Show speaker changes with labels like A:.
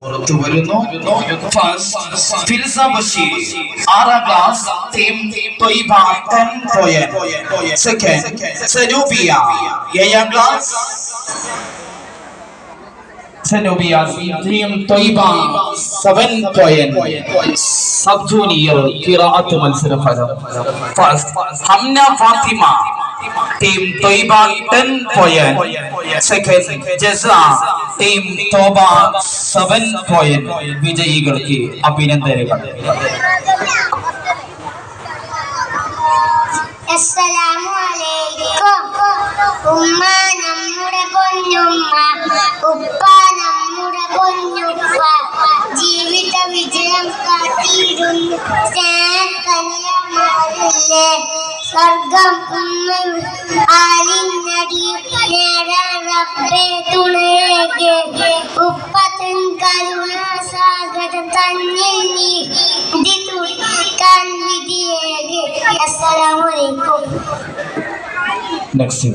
A: പുറത്തു വരുന്നു. ഫിൽസ ബഷീർ 6ാം class team Thwaiba 10 point. Second Sanoobiya 7ാം class Sanoobiya team Thwaiba 7 point. Sub junior ഖിറാഅത്ത് മത്സരം first Hamna Fathima team Thwaiba 10 point. Second Jasa team Thoba 7 point. വിജയികൾക്ക് അഭിനന്ദനങ്ങൾ.
B: അസ്സലാമു അലൈക്കും. ഉമ്മ നമ്മുടെ പൊന്നുമ്മ, ഉപ്പ നമ്മുടെ പൊന്നുപ്പ, ജീവിത വിജയം കാത്തിരുന്നു കന്യമാരില്ലേ. സ്വർഗം ഉമ്മ ആലിനടി നേരാൻ റബ്ബേ തുണയേകെ. ഉപ്പ തൻ കരുണാസാഗരം തന്നിൽ നീതി തുടിക്കാൻ വിധിയേകെ. അസ്സലാമു അലൈക്കും.
A: നെക്സ്റ്റ്